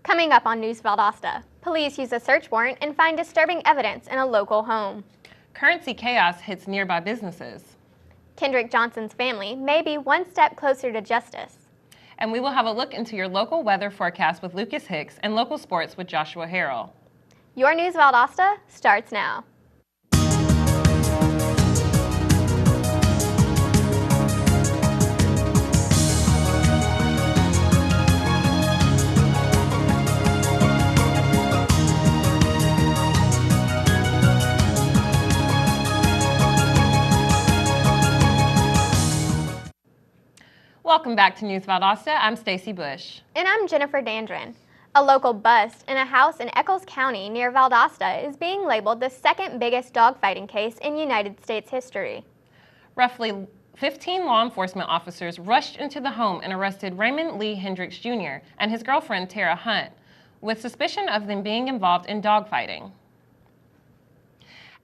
Coming up on News Valdosta, police use a search warrant and find disturbing evidence in a local home. Currency chaos hits nearby businesses. Kendrick Johnson's family may be one step closer to justice. And we will have a look into your local weather forecast with Lucas Hicks and local sports with Joshua Harrell. Your News Valdosta starts now. Welcome back to News Valdosta. I'm Stacy Bush. And I'm Jennifer Dandrin. A local bust in a house in Eccles County near Valdosta is being labeled the second biggest dogfighting case in United States history. Roughly 15 law enforcement officers rushed into the home and arrested Raymond Lee Hendricks Jr. and his girlfriend Tara Hunt with suspicion of them being involved in dogfighting.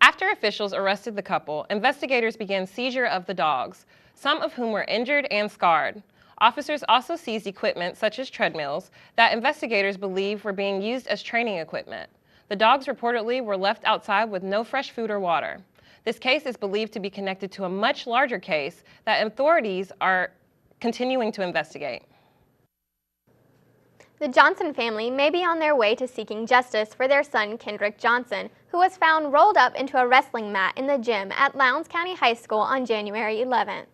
After officials arrested the couple, investigators began seizure of the dogs, some of whom were injured and scarred. Officers also seized equipment such as treadmills that investigators believe were being used as training equipment. The dogs reportedly were left outside with no fresh food or water. This case is believed to be connected to a much larger case that authorities are continuing to investigate. The Johnson family may be on their way to seeking justice for their son Kendrick Johnson, who was found rolled up into a wrestling mat in the gym at Lowndes County High School on January 11th.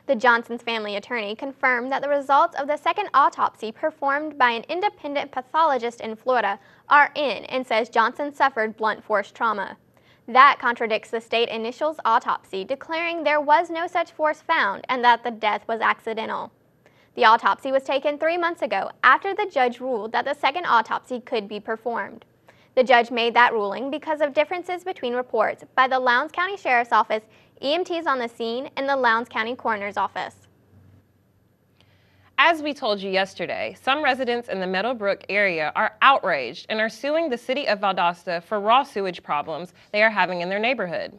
The Johnson's family attorney confirmed that the results of the second autopsy performed by an independent pathologist in Florida are in and says Johnson suffered blunt force trauma. That contradicts the state initial autopsy, declaring there was no such force found and that the death was accidental. The autopsy was taken 3 months ago after the judge ruled that the second autopsy could be performed. The judge made that ruling because of differences between reports by the Lowndes County Sheriff's Office, EMTs on the scene, and the Lowndes County Coroner's Office. As we told you yesterday, some residents in the Meadowbrook area are outraged and are suing the city of Valdosta for raw sewage problems they are having in their neighborhood.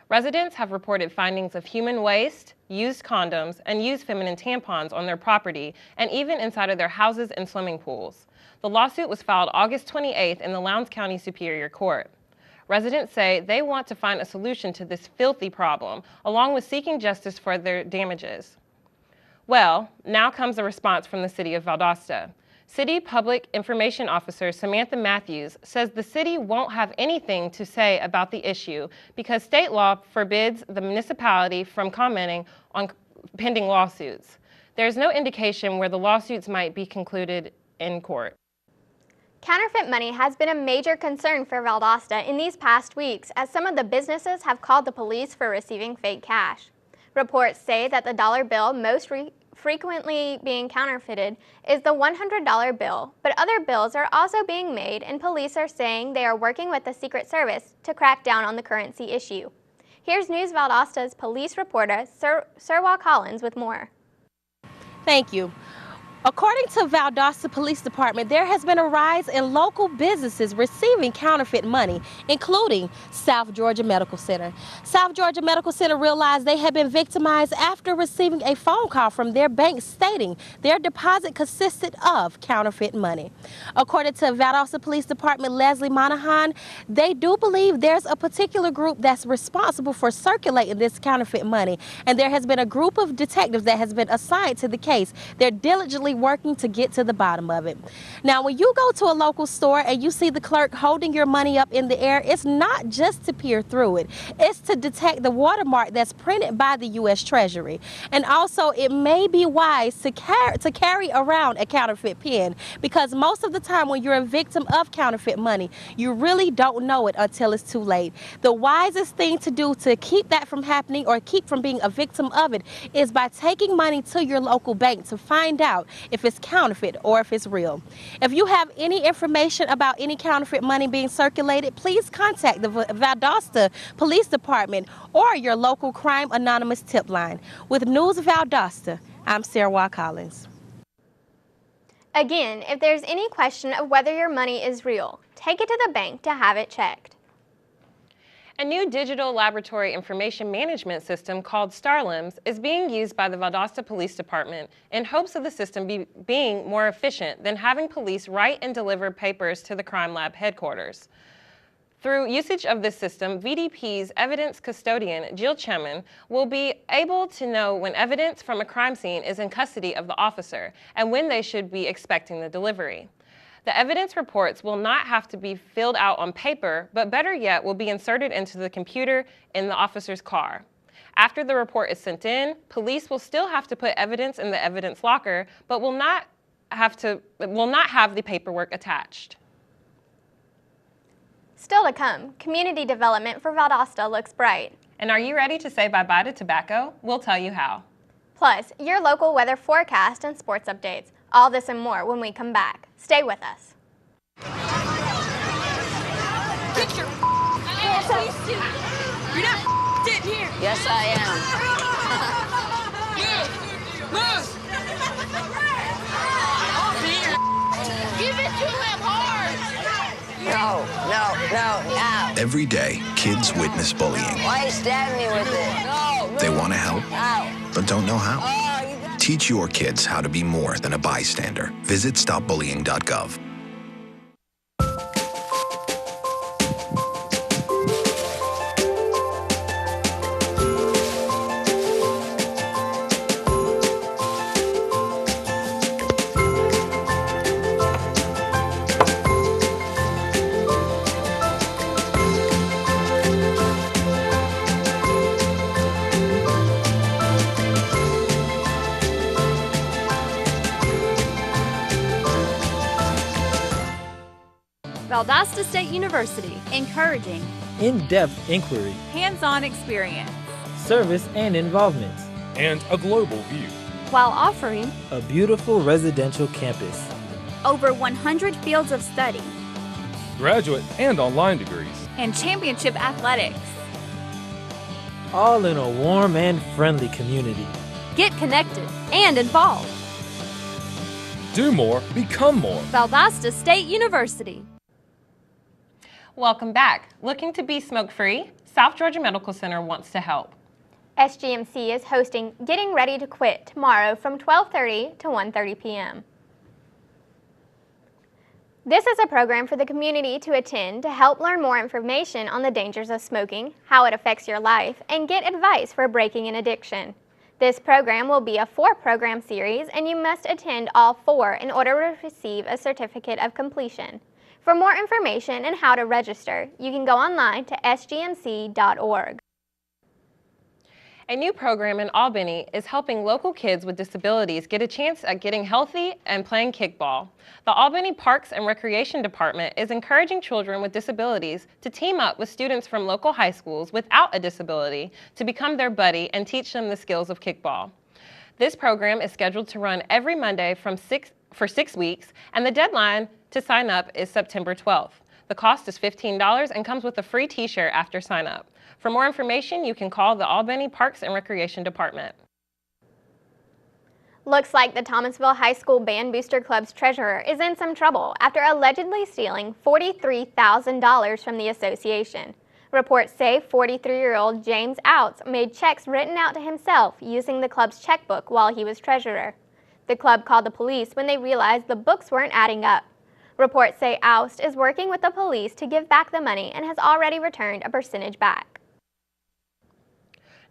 Residents have reported findings of human waste, used condoms, and used feminine tampons on their property and even inside of their houses and swimming pools. The lawsuit was filed August 28th in the Lowndes County Superior Court. Residents say they want to find a solution to this filthy problem, along with seeking justice for their damages. Well, now comes a response from the city of Valdosta. City Public Information Officer Samantha Matthews says the city won't have anything to say about the issue because state law forbids the municipality from commenting on pending lawsuits. There's no indication where the lawsuits might be concluded in court. Counterfeit money has been a major concern for Valdosta in these past weeks as some of the businesses have called the police for receiving fake cash. Reports say that the dollar bill most frequently being counterfeited is the $100 bill, but other bills are also being made and police are saying they are working with the Secret Service to crack down on the currency issue. Here's News Valdosta's police reporter, Sirwa Collins, with more. Thank you. According to Valdosta Police Department, there has been a rise in local businesses receiving counterfeit money, including South Georgia Medical Center. South Georgia Medical Center realized they had been victimized after receiving a phone call from their bank stating their deposit consisted of counterfeit money. According to Valdosta Police Department Leslie Monahan, they do believe there's a particular group that's responsible for circulating this counterfeit money, and there has been a group of detectives that has been assigned to the case. They're diligently working to get to the bottom of it. Now, when you go to a local store and you see the clerk holding your money up in the air, it's not just to peer through it. It's to detect the watermark that's printed by the U.S. Treasury. And also, it may be wise to carry around a counterfeit pen because most of the time when you're a victim of counterfeit money, you really don't know it until it's too late. The wisest thing to do to keep that from happening or keep from being a victim of it is by taking money to your local bank to find out if it's counterfeit or if it's real. If you have any information about any counterfeit money being circulated, please contact the Valdosta Police Department or your local Crime Anonymous tip line. With News Valdosta, I'm Sirwa Collins. Again, if there's any question of whether your money is real, take it to the bank to have it checked. A new digital laboratory information management system called StarLIMS is being used by the Valdosta Police Department in hopes of the system being more efficient than having police write and deliver papers to the crime lab headquarters. Through usage of this system, VDP's evidence custodian, Jill Chemin, will be able to know when evidence from a crime scene is in custody of the officer and when they should be expecting the delivery. The evidence reports will not have to be filled out on paper, but better yet, will be inserted into the computer in the officer's car. After the report is sent in, police will still have to put evidence in the evidence locker, but will not have the paperwork attached. Still to come, community development for Valdosta looks bright. And are you ready to say bye-bye to tobacco? We'll tell you how. Plus, your local weather forecast and sports updates. All this and more when we come back. Stay with us. Get your ass out. You're not in here. Yes, I am. Move. Give it to him hard. No. Every day, kids witness bullying. Why you stab me with it? No. They want to help, Ow. but don't know how. Oh, you got... Teach your kids how to be more than a bystander. Visit stopbullying.gov. Valdosta State University, encouraging in-depth inquiry, hands-on experience, service and involvement, and a global view, while offering a beautiful residential campus, over 100 fields of study, graduate and online degrees, and championship athletics, all in a warm and friendly community. Get connected and involved. Do more, become more. Valdosta State University. Welcome back. Looking to be smoke-free? South Georgia Medical Center wants to help. SGMC is hosting Getting Ready to Quit tomorrow from 12:30 to 1:30 p.m. This is a program for the community to attend to help learn more information on the dangers of smoking, how it affects your life, and get advice for breaking an addiction. This program will be a 4-program series, and you must attend all 4 in order to receive a certificate of completion. For more information and how to register, you can go online to sgmc.org. A new program in Albany is helping local kids with disabilities get a chance at getting healthy and playing kickball. The Albany Parks and Recreation Department is encouraging children with disabilities to team up with students from local high schools without a disability to become their buddy and teach them the skills of kickball. This program is scheduled to run every Monday for 6 weeks, and the deadline to sign up is September 12th. The cost is $15 and comes with a free t-shirt after sign up. For more information, you can call the Albany Parks and Recreation Department. Looks like the Thomasville High School Band Booster Club's treasurer is in some trouble after allegedly stealing $43,000 from the association. Reports say 43-year-old James Outs made checks written out to himself using the club's checkbook while he was treasurer. The club called the police when they realized the books weren't adding up. Reports say Oust is working with the police to give back the money and has already returned a percentage back.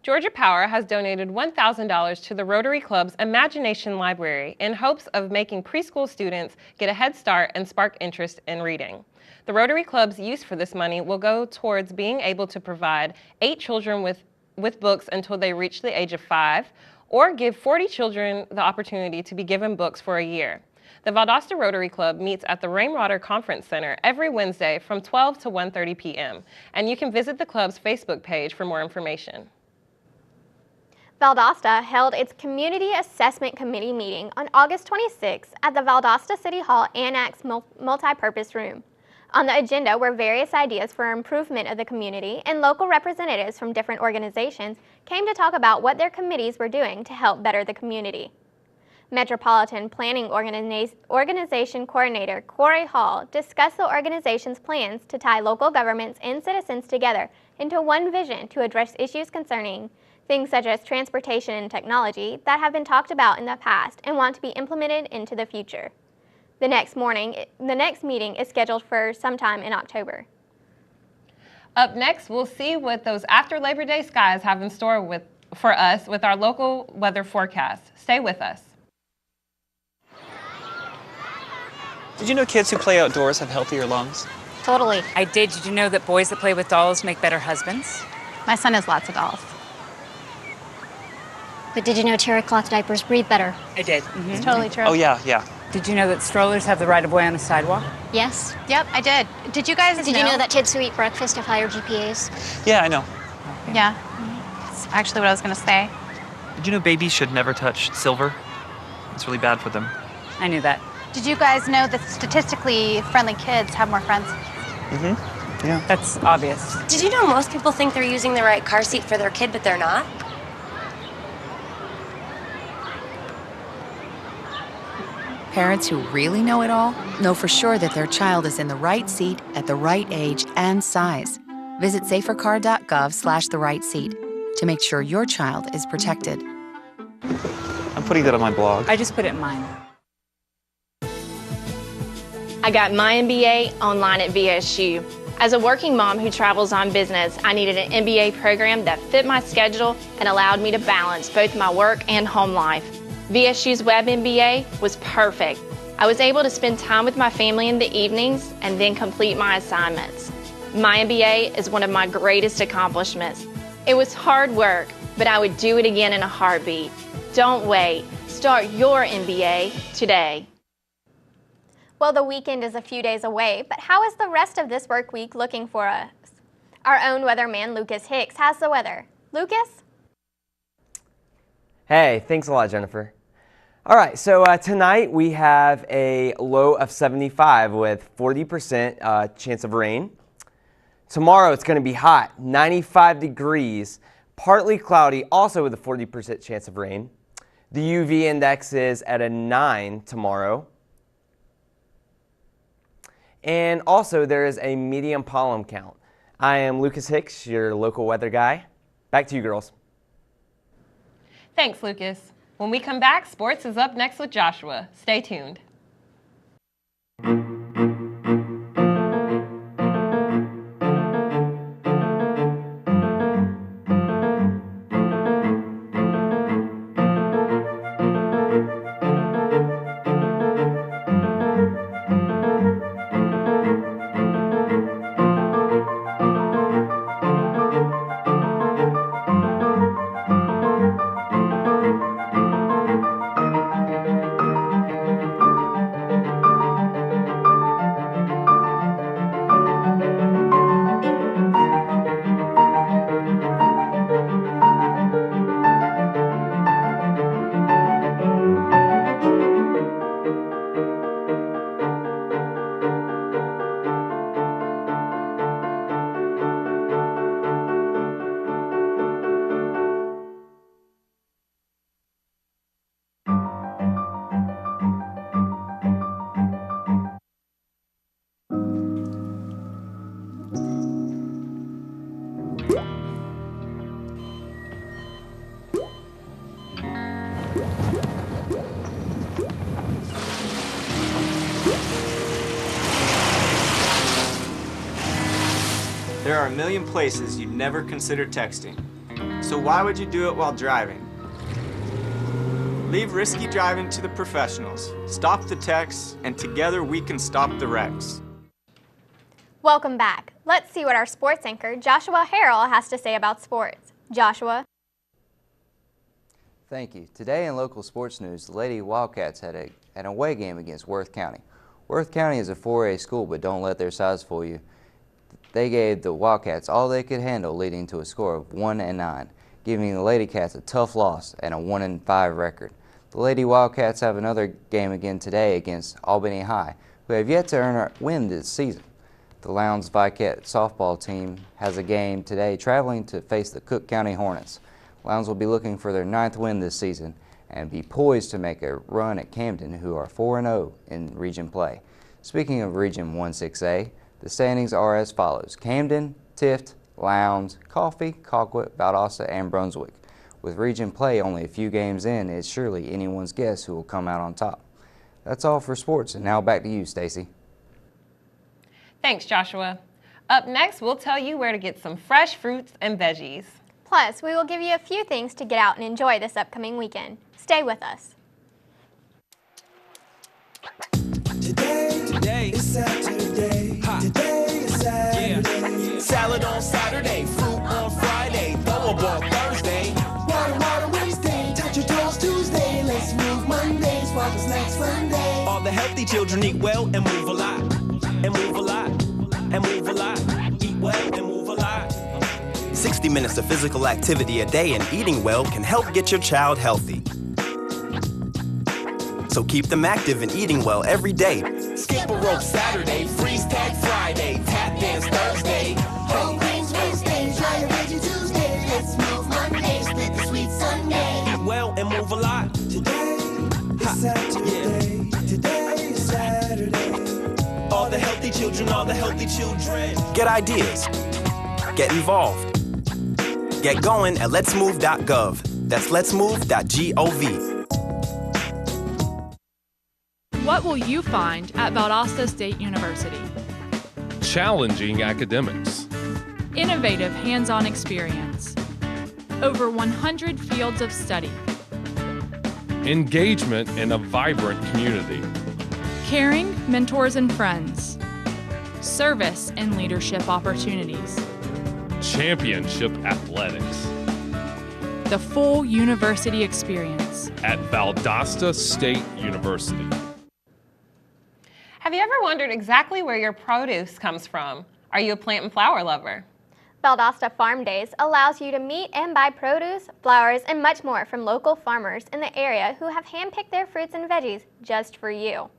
Georgia Power has donated $1,000 to the Rotary Club's Imagination Library in hopes of making preschool students get a head start and spark interest in reading. The Rotary Club's use for this money will go towards being able to provide 8 children with books until they reach the age of 5, or give 40 children the opportunity to be given books for a year. The Valdosta Rotary Club meets at the Rainwater Conference Center every Wednesday from 12 to 1:30 p.m., and you can visit the club's Facebook page for more information. Valdosta held its Community Assessment Committee meeting on August 26 at the Valdosta City Hall Annex Multipurpose Room. On the agenda were various ideas for improvement of the community, and local representatives from different organizations came to talk about what their committees were doing to help better the community. Metropolitan Planning Organization Coordinator Corey Hall discussed the organization's plans to tie local governments and citizens together into one vision to address issues concerning things such as transportation and technology that have been talked about in the past and want to be implemented into the future. The next meeting is scheduled for sometime in October. Up next, we'll see what those after Labor Day skies have in store for us with our local weather forecast. Stay with us. Did you know kids who play outdoors have healthier lungs? Totally. I did. Did you know that boys that play with dolls make better husbands? My son has lots of dolls. But did you know terry cloth diapers breathe better? I did. It's totally true. Oh, yeah. Did you know that strollers have the right of way on the sidewalk? Yes. Yep, I did. Did you guys Did you know that kids who eat breakfast have higher GPAs? Yeah, I know. Yeah. That's actually what I was going to say. Did you know babies should never touch silver? It's really bad for them. I knew that. Did you guys know that statistically friendly kids have more friends? Mm-hmm. Yeah. That's obvious. Did you know most people think they're using the right car seat for their kid, but they're not? Parents who really know it all know for sure that their child is in the right seat at the right age and size. Visit safercar.gov/the-right-seat to make sure your child is protected. I'm putting that on my blog. I just put it in mine. I got my MBA online at VSU. As a working mom who travels on business, I needed an MBA program that fit my schedule and allowed me to balance both my work and home life. VSU's Web MBA was perfect. I was able to spend time with my family in the evenings and then complete my assignments. My MBA is one of my greatest accomplishments. It was hard work, but I would do it again in a heartbeat. Don't wait. Start your MBA today. Well, the weekend is a few days away, but how is the rest of this work week looking for us? Our own weatherman, Lucas Hicks, has the weather. Lucas? Hey, thanks a lot, Jennifer. All right, so tonight we have a low of 75 with 40% chance of rain. Tomorrow it's going to be hot, 95 degrees, partly cloudy, also with a 40% chance of rain. The UV index is at a 9 tomorrow. And also there is a medium pollen count. I am Lucas Hicks, your local weather guy. Back to you, girls. Thanks, Lucas. When we come back, sports is up next with Joshua. Stay tuned. There are a million places you'd never consider texting. So why would you do it while driving? Leave risky driving to the professionals. Stop the texts, and together we can stop the wrecks. Welcome back. Let's see what our sports anchor, Joshua Harrell, has to say about sports. Joshua? Thank you. Today in local sports news, the Lady Wildcats had an away game against Worth County. Worth County is a 4A school, but don't let their size fool you. They gave the Wildcats all they could handle, leading to a score of 1-9, giving the Lady Cats a tough loss and a 1-5 record. The Lady Wildcats have another game again today against Albany High, who have yet to earn a win this season. The Lowndes Vicat softball team has a game today traveling to face the Cook County Hornets. Lowndes will be looking for their 9th win this season and be poised to make a run at Camden, who are 4-0 in region play. Speaking of Region 16A, the standings are as follows: Camden, Tift, Lowndes, Coffee, Colquitt, Valdosta, and Brunswick. With region play only a few games in, it's surely anyone's guess who will come out on top. That's all for sports, and now back to you, Stacy. Thanks, Joshua. Up next, we'll tell you where to get some fresh fruits and veggies. Plus, we will give you a few things to get out and enjoy this upcoming weekend. Stay with us. Today is Saturday. Today is Saturday. Yeah. Salad on Saturday, fruit on Friday, throw a ball Thursday. Water Wednesday, touch your toes Tuesday. Let's move Monday, sparkle snacks Sunday. All the healthy children eat well and move a lot. And move a lot. And move a lot. Eat well and move a lot. 60 minutes of physical activity a day and eating well can help get your child healthy. So keep them active and eating well every day. Skip a rope Saturday, freeze tag Friday, tap dance Thursday. Whole grains Wednesday, try a veggie Tuesday. Let's move Monday, split the sweet Sunday. Eat well and move a lot. Today is Saturday. Yeah. Today is Saturday. All the healthy children, all the healthy children. Get ideas. Get involved. Get going at letsmove.gov. That's letsmove.gov. What will you find at Valdosta State University? Challenging academics. Innovative hands-on experience. Over 100 fields of study. Engagement in a vibrant community. Caring mentors and friends. Service and leadership opportunities. Championship athletics. The full university experience. At Valdosta State University. Have you ever wondered exactly where your produce comes from? Are you a plant and flower lover? Valdosta Farm Days allows you to meet and buy produce, flowers, and much more from local farmers in the area who have handpicked their fruits and veggies just for you.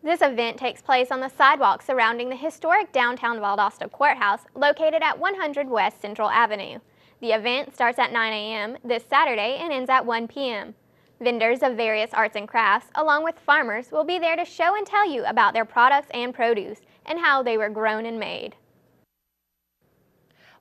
This event takes place on the sidewalk surrounding the historic downtown Valdosta Courthouse located at 100 West Central Avenue. The event starts at 9 a.m. this Saturday and ends at 1 p.m. Vendors of various arts and crafts, along with farmers, will be there to show and tell you about their products and produce and how they were grown and made.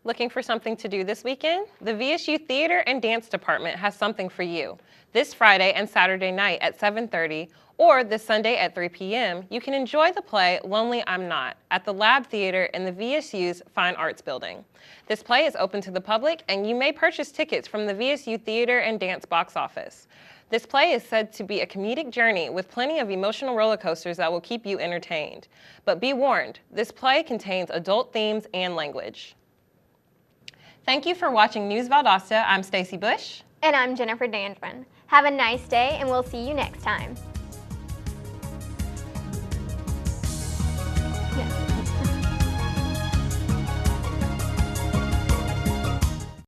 Looking for something to do this weekend? The VSU Theater and Dance Department has something for you. This Friday and Saturday night at 7:30 or this Sunday at 3 p.m., you can enjoy the play Lonely I'm Not at the Lab Theater in the VSU's Fine Arts Building. This play is open to the public and you may purchase tickets from the VSU Theater and Dance box office. This play is said to be a comedic journey with plenty of emotional roller coasters that will keep you entertained. But be warned, this play contains adult themes and language. Thank you for watching News Valdosta. I'm Stacy Bush. And I'm Jennifer Dandron. Have a nice day and we'll see you next time.